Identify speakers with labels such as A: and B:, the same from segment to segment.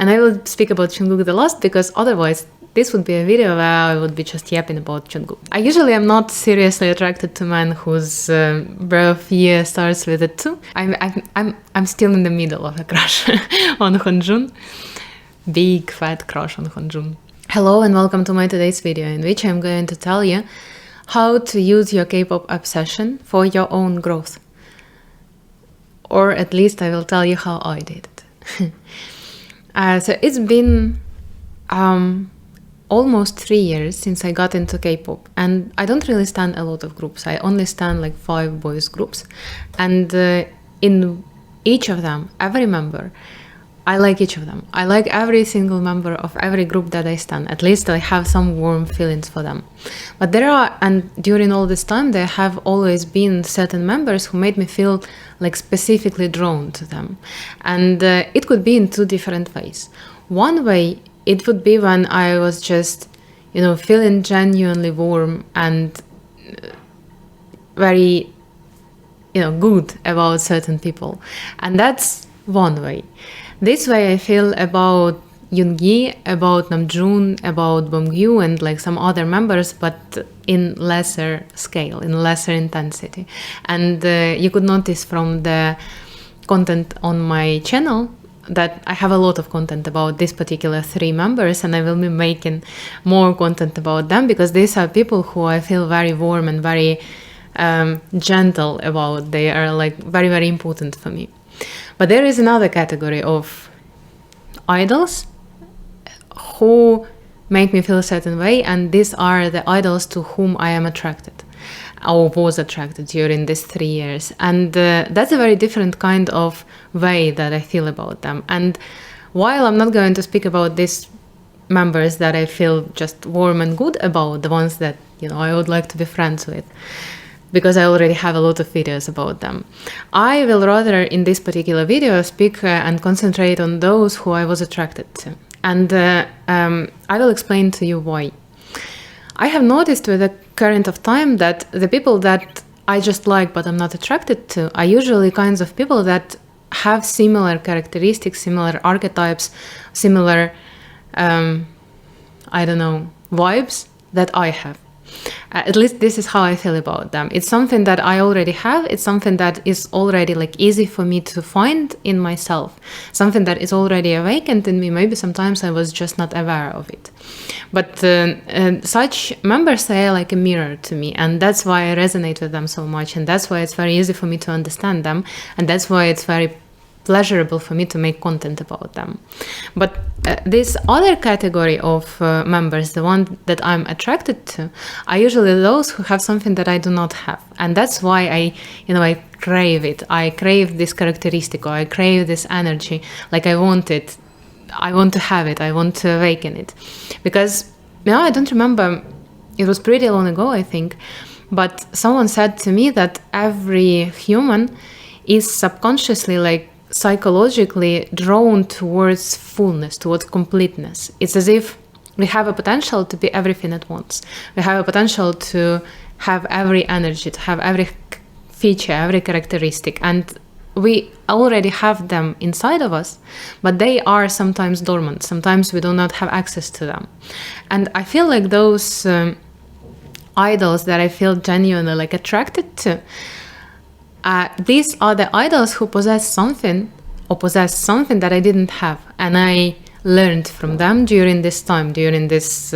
A: And I will speak about Jungkook the last because otherwise this would be a video where I would be just yapping about Jungkook. I usually am not seriously attracted to men whose birth year starts with a 2. I'm still in the middle of a crush on Honjun. Big fat crush on Honjun. Hello and welcome to my today's video, in which I'm going to tell you how to use your K-pop obsession for your own growth. Or at least I will tell you how I did it. So it's been almost 3 years since I got into K-pop, and I don't really stan a lot of groups. I only stan like 5 boys groups, and in each of them, every member, I like each of them. I like every single member of every group that I stan. At least I have some warm feelings for them. But there are, and during all this time, there have always been certain members who made me feel like specifically drawn to them. And it could be in 2 different ways. One way, it would be when I was just, feeling genuinely warm and very, good about certain people. And that's one way. This way I feel about Yoongi, about Namjoon, about Bongyu, and like some other members, but in lesser scale, in lesser intensity. And you could notice from the content on my channel that I have a lot of content about this particular 3 members, and I will be making more content about them because these are people who I feel very warm and very gentle about. They are like very, very important for me. But there is another category of idols who make me feel a certain way, and these are the idols to whom I am attracted or was attracted during these 3 years. And that's a very different kind of way that I feel about them. And while I'm not going to speak about these members that I feel just warm and good about, the ones that I would like to be friends with, because I already have a lot of videos about them, I will rather in this particular video speak and concentrate on those who I was attracted to. And I will explain to you why. I have noticed with the current of time that the people that I just like but I'm not attracted to are usually kinds of people that have similar characteristics, similar archetypes, similar, vibes that I have. At least this is how I feel about them. It's something that I already have. It's something that is already like easy for me to find in myself. Something that is already awakened in me. Maybe sometimes I was just not aware of it. But such members, they are like a mirror to me. And that's why I resonate with them so much. And that's why it's very easy for me to understand them. And that's why it's very pleasurable for me to make content about them. But this other category of members, the one that I'm attracted to, are usually those who have something that I do not have. And that's why I crave it. I crave this characteristic, or I crave this energy. Like I want it. I want to have it. I want to awaken it. Because, I don't remember, it was pretty long ago, I think, but someone said to me that every human is subconsciously psychologically drawn towards fullness, towards completeness. It's as if we have a potential to be everything at once. We have a potential to have every energy, to have every feature, every characteristic, and we already have them inside of us, but they are sometimes dormant. Sometimes we do not have access to them. And I feel like those idols that I feel genuinely attracted to, these are the idols who possess something that I didn't have, and I learned from them during this time, during this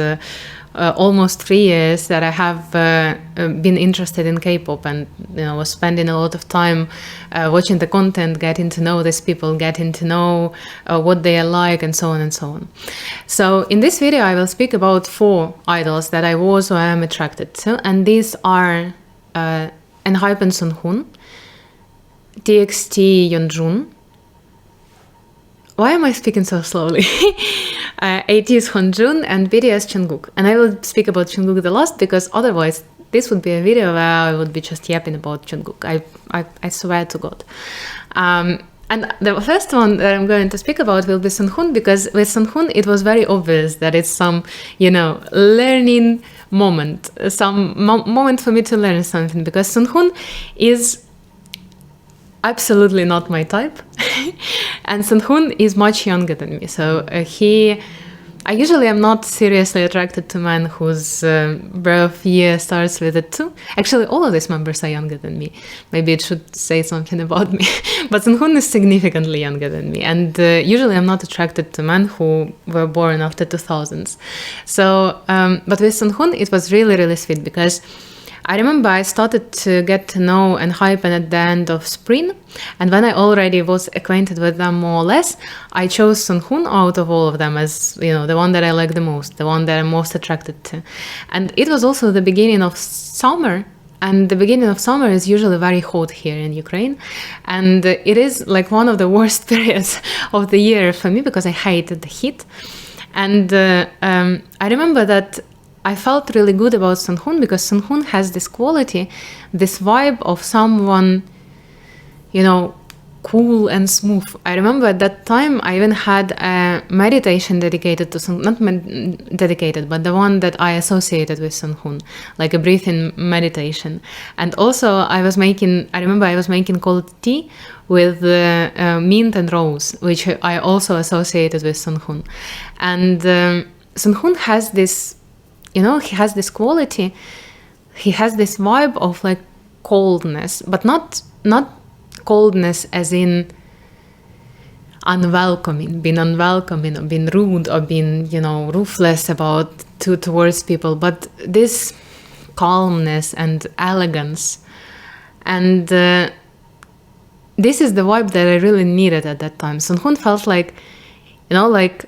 A: almost 3 years that I have been interested in K-pop, and was spending a lot of time watching the content, getting to know these people, getting to know what they are like, and so on and so on. So in this video I will speak about 4 idols that I was or I am attracted to, and these are ENHYPEN Sunhoon, TXT Yeonjun. Why am I speaking so slowly? ATEEZ Honjun and BTS Jungkook. And I will speak about Jungkook the last because otherwise this would be a video where I would be just yapping about Jungkook. I swear to God. And the first one that I'm going to speak about will be Sunhoon, because with Sunhoon it was very obvious that it's some, learning moment, some moment for me to learn something, because Sunhoon is absolutely not my type. And Sun-hoon is much younger than me. So I usually am not seriously attracted to men whose birth year starts with a 2. Actually, all of these members are younger than me. Maybe it should say something about me. But Sun-hoon is significantly younger than me. And usually I'm not attracted to men who were born after 2000s. So, but with Sun-hoon, it was really, really sweet because I remember I started to get to know and hype at the end of spring, and when I already was acquainted with them more or less, I chose Sun-hoon out of all of them as, you know, the one that I like the most, the one that I'm most attracted to. And it was also the beginning of summer, and the beginning of summer is usually very hot here in Ukraine, and it is like one of the worst periods of the year for me because I hated the heat. And I remember that I felt really good about Sun-hoon because Sun-hoon has this quality, this vibe of someone, you know, cool and smooth. I remember at that time I even had a meditation dedicated to dedicated, but the one that I associated with Sun-hoon, like a breathing meditation. And also I remember I was making cold tea with mint and rose, which I also associated with Sun-hoon. And Sun-hoon has this, you know, he has this quality, he has this vibe of like coldness, but not coldness as in being unwelcoming, or being rude, or being, you know, ruthless towards people, but this calmness and elegance. And this is the vibe that I really needed at that time. Sun-hoon felt like, you know, like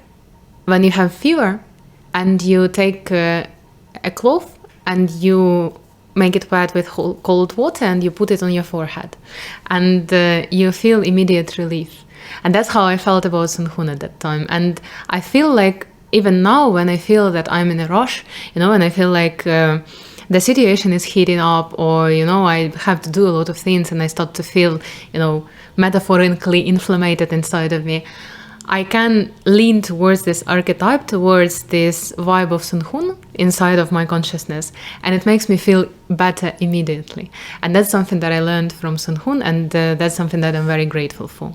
A: when you have fever and you take a cloth and you make it wet with cold water and you put it on your forehead, and you feel immediate relief. And that's how I felt about Sun-hoon at that time. And I feel like even now when I feel that I'm in a rush, you know, and I feel like the situation is heating up, or, you know, I have to do a lot of things and I start to feel, you know, metaphorically inflamed inside of me, I can lean towards this archetype, towards this vibe of Sun-hoon inside of my consciousness, and it makes me feel better immediately. And that's something that I learned from Sun-hoon, and that's something that I'm very grateful for.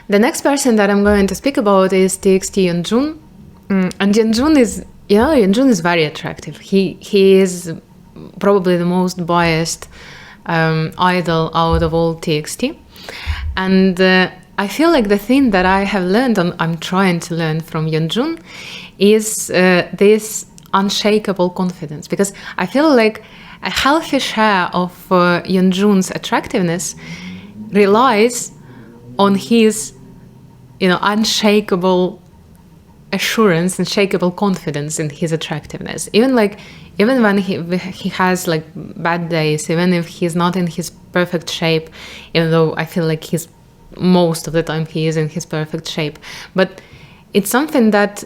A: The next person that I'm going to speak about is TXT Yeonjun. And Yeonjun is very attractive. He is probably the most biased idol out of all TXT. And I feel like the thing that I have learned, and I'm trying to learn from Yeonjun, is this unshakable confidence. Because I feel like a healthy share of Yeonjun's attractiveness relies on his, you know, unshakable assurance, unshakable confidence in his attractiveness. Even when he has like bad days, even if he's not in his perfect shape, even though I feel like most of the time he is in his perfect shape. But it's something that,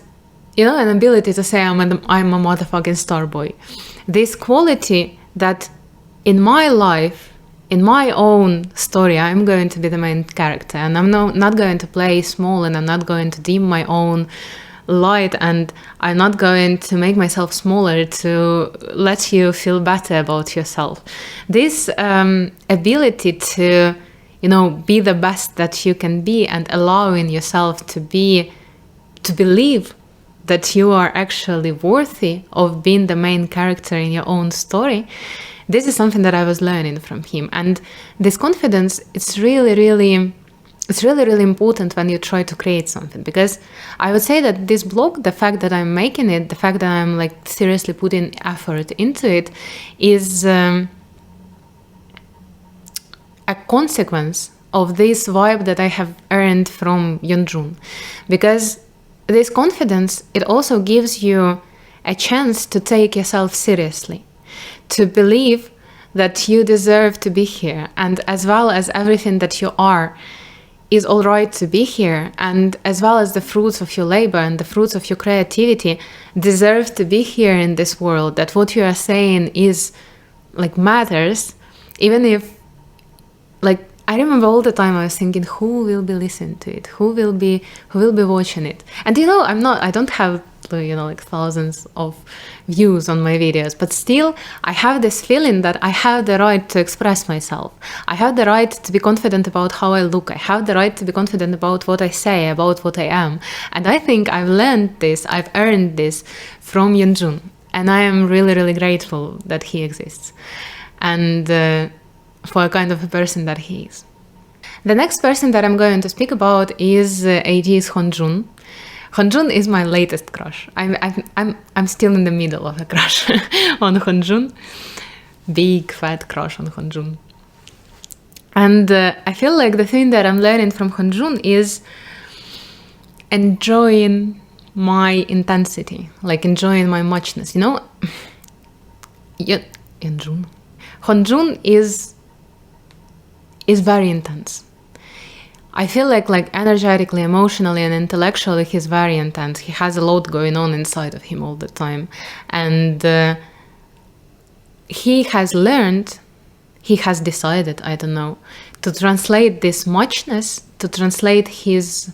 A: you know, an ability to say I'm a motherfucking star boy. This quality that in my life, in my own story, I'm going to be the main character, and I'm not going to play small, and I'm not going to dim my own light, and I'm not going to make myself smaller to let you feel better about yourself. This ability to, you know, be the best that you can be, and allowing yourself to believe that you are actually worthy of being the main character in your own story. This is something that I was learning from him. And this confidence, it's really, really important when you try to create something. Because I would say that this blog, the fact that I'm making it, the fact that I'm like seriously putting effort into it, is a consequence of this vibe that I have earned from Yeonjun. Because this confidence, it also gives you a chance to take yourself seriously, to believe that you deserve to be here, and as well as everything that you are is all right to be here, and as well as the fruits of your labor and the fruits of your creativity deserve to be here in this world, that what you are saying is like matters, even if, like, I remember all the time I was thinking, who will be listening to it? Who will be watching it? And you know, I don't have absolutely, like thousands of views on my videos. But still, I have this feeling that I have the right to express myself. I have the right to be confident about how I look. I have the right to be confident about what I say, about what I am. And I think I've learned this, I've earned this from Yunjun. And I am really, really grateful that he exists. And for a kind of a person that he is. The next person that I'm going to speak about is AT's Honjun. Honjun is my latest crush. I'm still in the middle of a crush on Honjun. Big fat crush on Honjun. And I feel like the thing that I'm learning from Honjun is enjoying my intensity, like enjoying my muchness. Honjun is very intense. I feel like energetically, emotionally, and intellectually, he's very intense. He has a lot going on inside of him all the time. And he has learned, he has decided, I don't know, to translate this muchness, to translate his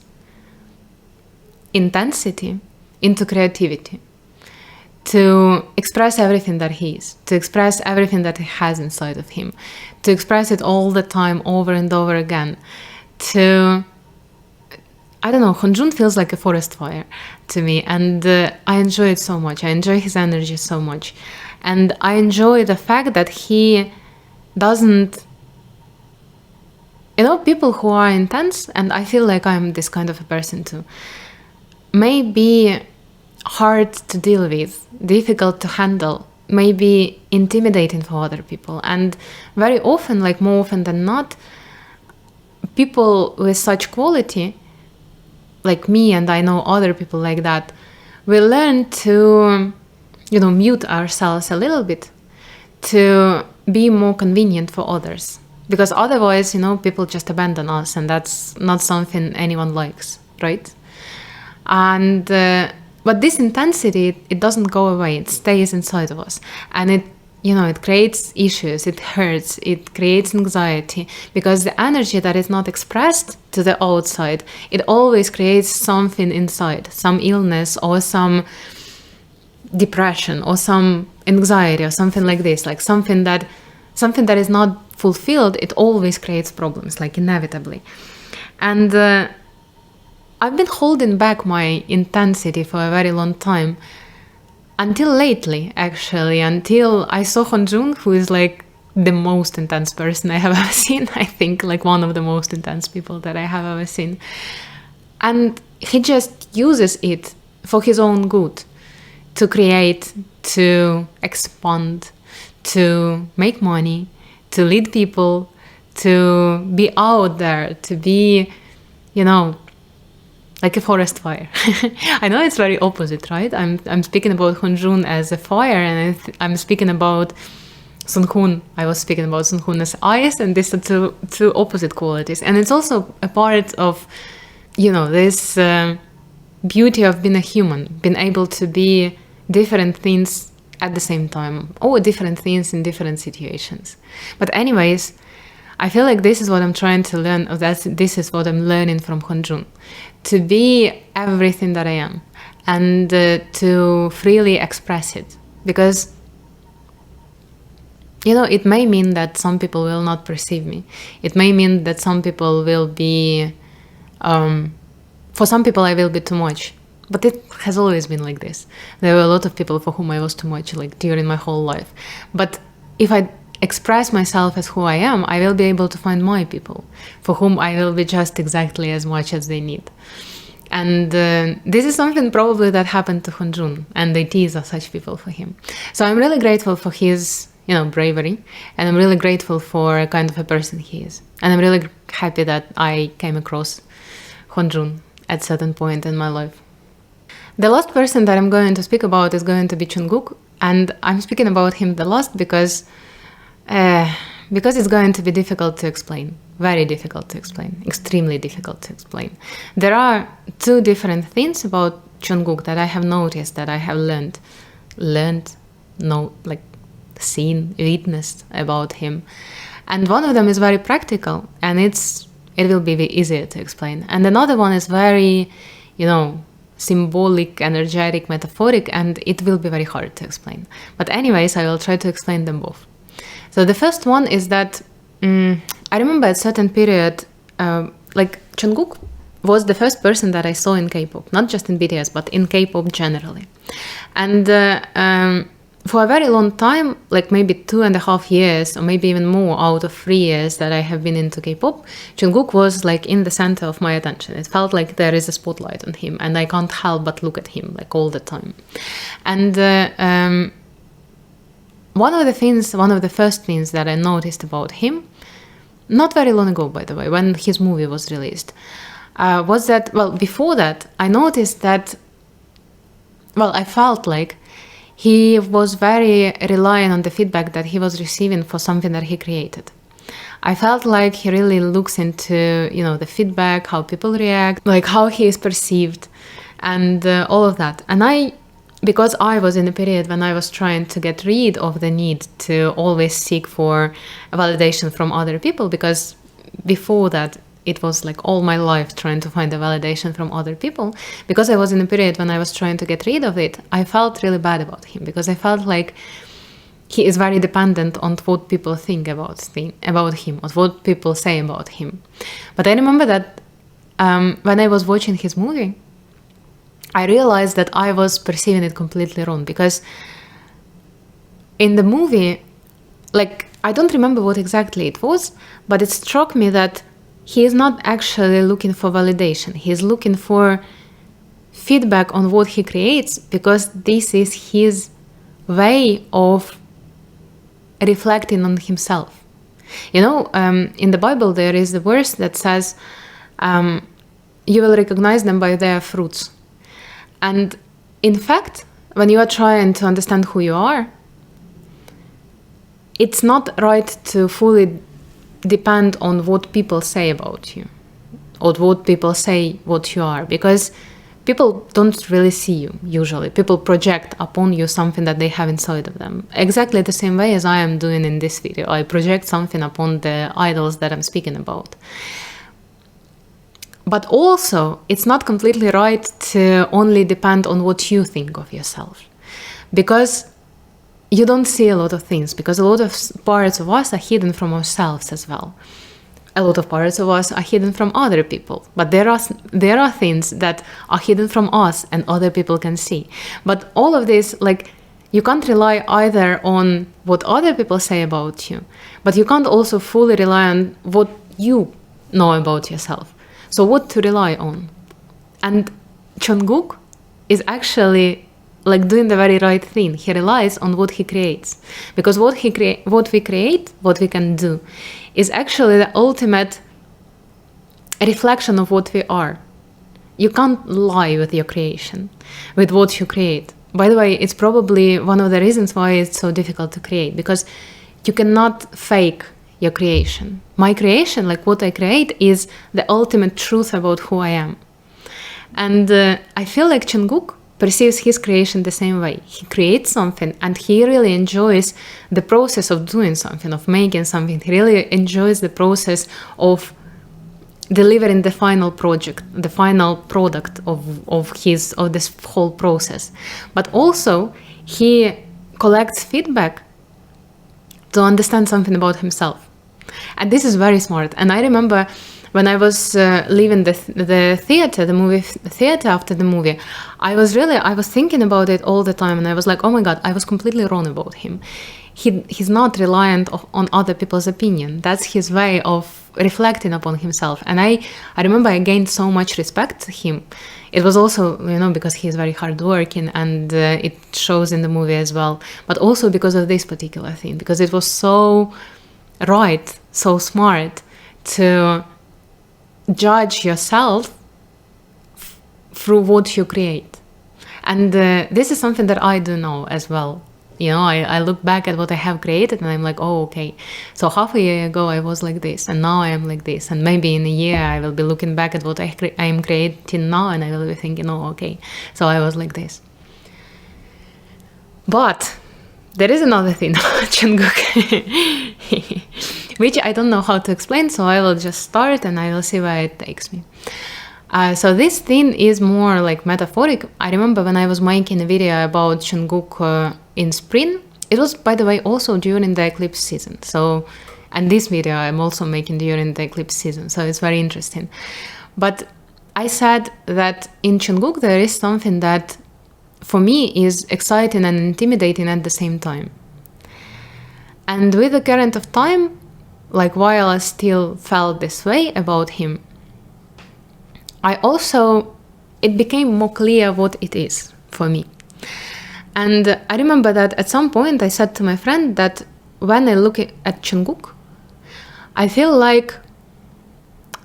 A: intensity into creativity, to express everything that he is, to express everything that he has inside of him, to express it all the time, over and over again. I don't know, Honjun feels like a forest fire to me, and I enjoy it so much. I enjoy his energy so much. And I enjoy the fact that he doesn't, people who are intense, and I feel like I'm this kind of a person too, may be hard to deal with, difficult to handle, may be intimidating for other people. And very often, more often than not, people with such quality, like me, and I know other people like that, we learn to, mute ourselves a little bit to be more convenient for others. Because otherwise, people just abandon us, and that's not something anyone likes, right? And but this intensity, it doesn't go away. It stays inside of us, and it creates issues. It hurts. It creates anxiety, because the energy that is not expressed to the outside, it always creates something inside, some illness or some depression or some anxiety or something like this, something that is not fulfilled. It always creates problems, inevitably. And I've been holding back my intensity for a very long time, until lately, actually, until I saw Honjun, who is the most intense person I have ever seen. I think one of the most intense people that I have ever seen. And he just uses it for his own good, to create, to expand, to make money, to lead people, to be out there, to be, like a forest fire. I know it's very opposite, right? I'm speaking about Honjun as a fire, and I'm speaking about Sunhoon. I was speaking about Sunhoon as ice, and these are two opposite qualities. And it's also a part of, this beauty of being a human, being able to be different things at the same time, or different things in different situations. But anyways, I feel like this is what I'm trying to learn, or this is what I'm learning from Honjun. To be everything that I am, and to freely express it. Because, it may mean that some people will not perceive me. It may mean that some people will be, for some people I will be too much. But it has always been like this. There were a lot of people for whom I was too much, during my whole life. But if I express myself as who I am, I will be able to find my people, for whom I will be just exactly as much as they need. And this is something probably that happened to Honjun, and the ATs are such people for him. So I'm really grateful for his, bravery, and I'm really grateful for a kind of a person he is. And I'm really happy that I came across Honjun at a certain point in my life. The last person that I'm going to speak about is going to be Jungkook, and I'm speaking about him the last because it's going to be difficult to explain. Very difficult to explain. Extremely difficult to explain. There are two different things about Jungkook that I have noticed, that I have seen, witnessed about him. And one of them is very practical, and it will be easier to explain. And another one is very, symbolic, energetic, metaphoric, and it will be very hard to explain. But anyways, I will try to explain them both. So the first one is that I remember at a certain period, like Jungkook was the first person that I saw in K-pop, not just in BTS, but in K-pop generally. And for a very long time, like maybe 2.5 years, or maybe even more out of 3 years that I have been into K-pop, Jungkook was like in the center of my attention. It felt like there is a spotlight on him, and I can't help but look at him like all the time. And one of the first things that I noticed about him, not very long ago, by the way, when his movie was released, was that, well, before that, I noticed that, well, I felt like he was very reliant on the feedback that he was receiving for something that he created. I felt like he really looks into, the feedback, how people react, like how he is perceived, and all of that. And because I was in a period when I was trying to get rid of the need to always seek for validation from other people, because before that, it was like all my life trying to find a validation from other people. Because I was in a period when I was trying to get rid of it, I felt really bad about him, because I felt like he is very dependent on what people think about him, or what people say about him. But I remember that when I was watching his movie, I realized that I was perceiving it completely wrong, because in the movie, like, I don't remember what exactly it was, but it struck me that he is not actually looking for validation. He is looking for feedback on what he creates, because this is his way of reflecting on himself. In the Bible, there is a verse that says, you will recognize them by their fruits. And in fact, when you are trying to understand who you are, it's not right to fully depend on what people say about you, or what people say what you are, because people don't really see you usually. People project upon you something that they have inside of them. Exactly the same way as I am doing in this video. I project something upon the idols that I'm speaking about. But also, it's not completely right to only depend on what you think of yourself, because you don't see a lot of things, because a lot of parts of us are hidden from ourselves as well. A lot of parts of us are hidden from other people, but there are things that are hidden from us and other people can see. But all of this, like, you can't rely either on what other people say about you, but you can't also fully rely on what you know about yourself. So what to rely on? And Jungkook is actually like doing the very right thing. He relies on what he creates, because what we create, what we can do, is actually the ultimate reflection of what we are. You can't lie with your creation, with what you create. By the way, it's probably one of the reasons why it's so difficult to create, because you cannot fake your creation. My creation, like what I create, is the ultimate truth about who I am. And I feel like Jungkook perceives his creation the same way. He creates something and he really enjoys the process of doing something, of making something. He really enjoys the process of delivering the final project, the final product of this whole process. But also he collects feedback to understand something about himself. And this is very smart. And I remember when I was leaving the theater, the movie theater after the movie, I was thinking about it all the time, and I was like, oh my God, I was completely wrong about him. He's not reliant on other people's opinion. That's his way of reflecting upon himself. And I remember I gained so much respect to him. It was also, because he's very hardworking, and it shows in the movie as well. But also because of this particular thing, because it was so right, so smart to judge yourself through what you create. And this is something that I do know as well. I look back at what I have created and I'm like, oh, okay. So half a year ago I was like this, and now I am like this. And maybe in a year I will be looking back at what I am creating now, and I will be thinking, oh, okay. So I was like this. But there is another thing about Jungkook, which I don't know how to explain, so I will just start and I will see where it takes me. So this thing is more like metaphoric. I remember when I was making a video about Jungkook in spring. It was, by the way, also during the eclipse season. So, and this video I'm also making during the eclipse season. So it's very interesting. But I said that in Jungkook there is something that for me is exciting and intimidating at the same time. And with the current of time, like while I still felt this way about him, it became more clear what it is for me. And I remember that at some point I said to my friend that when I look at Jungkook, I feel like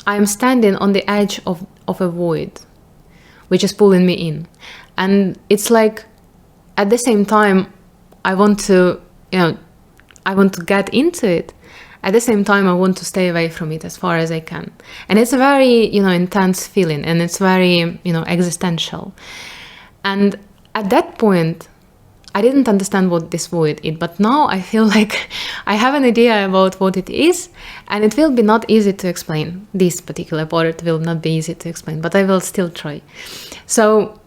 A: I'm standing on the edge of a void, which is pulling me in. And it's like, at the same time, I want to get into it. At the same time, I want to stay away from it as far as I can. And it's a very, intense feeling, and it's very, existential. And at that point, I didn't understand what this void is, but now I feel like I have an idea about what it is, and it will be not easy to explain. This particular part will not be easy to explain, but I will still try. So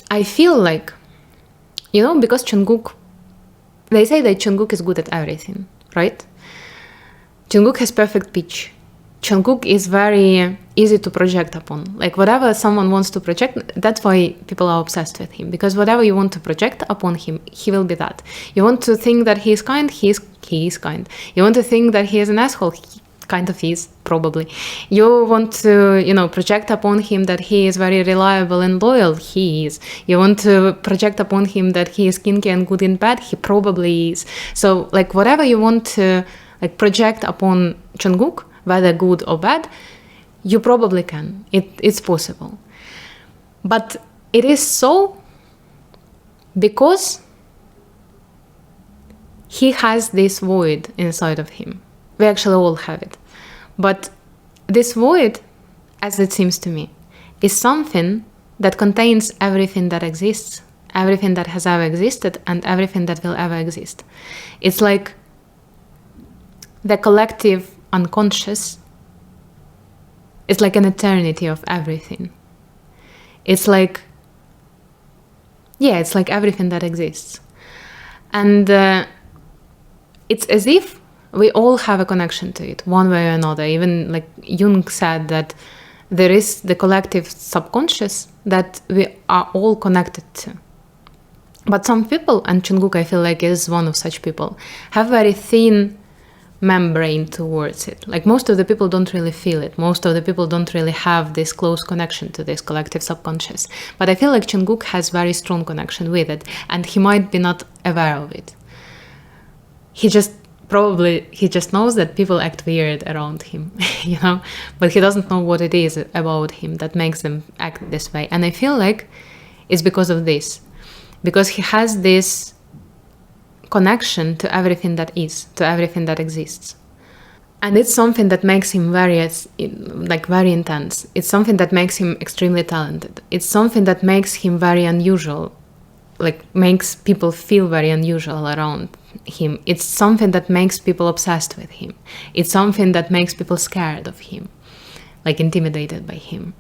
A: I feel like, because Jungkook, they say that Jungkook is good at everything, right? Jungkook has perfect pitch. Jungkook is very easy to project upon. Like whatever someone wants to project, that's why people are obsessed with him. Because whatever you want to project upon him, he will be that. You want to think that he is kind, he is kind. You want to think that he is an asshole, he kind of is, probably. You want to, project upon him that he is very reliable and loyal, he is. You want to project upon him that he is kinky and good in bed, he probably is. So like whatever you want to project upon Jungkook, whether good or bad, you probably can. It's possible. But it is so because he has this void inside of him. We actually all have it. But this void, as it seems to me, is something that contains everything that exists, everything that has ever existed, and everything that will ever exist. It's like the collective unconscious is like an eternity of everything. It's like everything that exists. And it's as if we all have a connection to it, one way or another. Even like Jung said that there is the collective subconscious that we are all connected to. But some people, and Jungkook I feel like is one of such people, have very thin membrane towards it. Like most of the people don't really feel it. Most of the people don't really have this close connection to this collective subconscious. But I feel like Jungkook has very strong connection with it, and he might be not aware of it. He just knows that people act weird around him, but he doesn't know what it is about him that makes them act this way. And I feel like it's because of this, because he has this connection to everything that is, to everything that exists. And it's something that makes him very intense. It's something that makes him extremely talented. It's something that makes him very unusual, makes people feel very unusual around him. It's something that makes people obsessed with him. It's something that makes people scared of him, intimidated by him.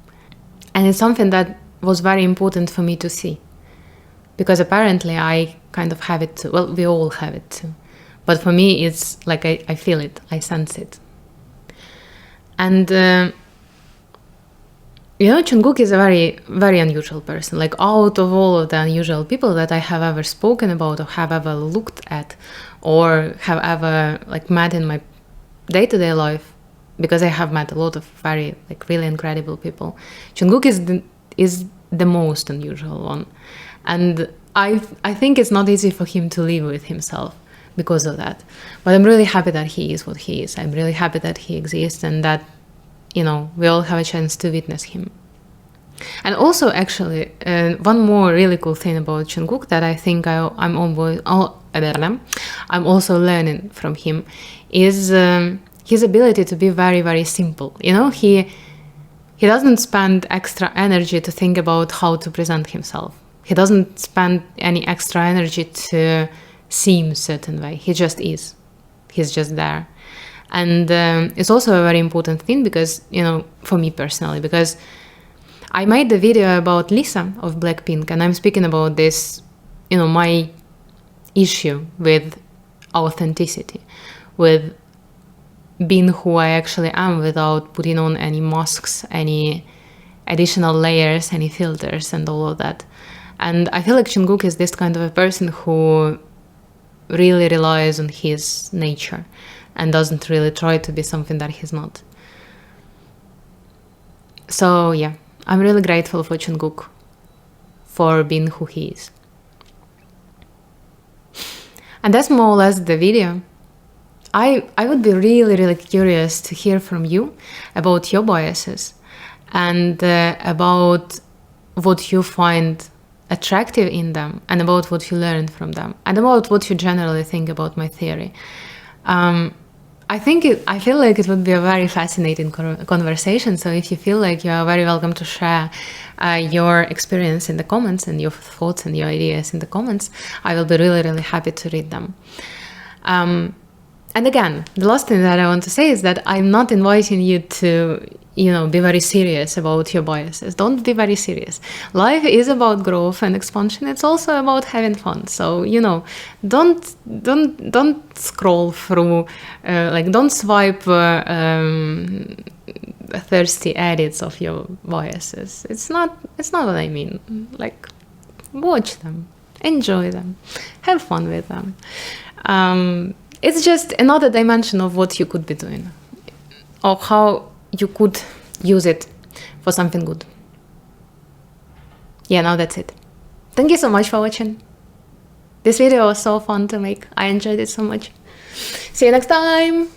A: And it's something that was very important for me to see. Because apparently I kind of have it too. Well, we all have it too. But for me, it's like I feel it, I sense it. And, Jungkook is a very, very unusual person. Like out of all of the unusual people that I have ever spoken about or have ever looked at or have ever met in my day-to-day life, because I have met a lot of very really incredible people, Jungkook is the most unusual one. And I think it's not easy for him to live with himself because of that. But I'm really happy that he is what he is. I'm really happy that he exists and that, we all have a chance to witness him. And also, actually, one more really cool thing about Jungkook that I think I'm also learning from him is his ability to be very, very simple. He doesn't spend extra energy to think about how to present himself. He doesn't spend any extra energy to seem a certain way. He just is. He's just there. And it's also a very important thing because, for me personally, because I made the video about Lisa of Blackpink, and I'm speaking about this, my issue with authenticity, with being who I actually am without putting on any masks, any additional layers, any filters, and all of that. And I feel like Jungkook is this kind of a person who really relies on his nature and doesn't really try to be something that he's not. So yeah, I'm really grateful for Jungkook for being who he is. And that's more or less the video. I would be really, really curious to hear from you about your biases and about what you find attractive in them, and about what you learned from them, and about what you generally think about my theory. I feel like it would be a very fascinating conversation. So if you feel like you are very welcome to share your experience in the comments and your thoughts and your ideas in the comments, I will be really, really happy to read them. And again, the last thing that I want to say is that I'm not inviting you to, be very serious about your biases. Don't be very serious. Life is about growth and expansion. It's also about having fun. So, don't scroll through, don't swipe thirsty edits of your biases. It's not what I mean. Like, watch them, enjoy them, have fun with them. It's just another dimension of what you could be doing, or how you could use it for something good. Yeah, now that's it. Thank you so much for watching. This video was so fun to make. I enjoyed it so much. See you next time.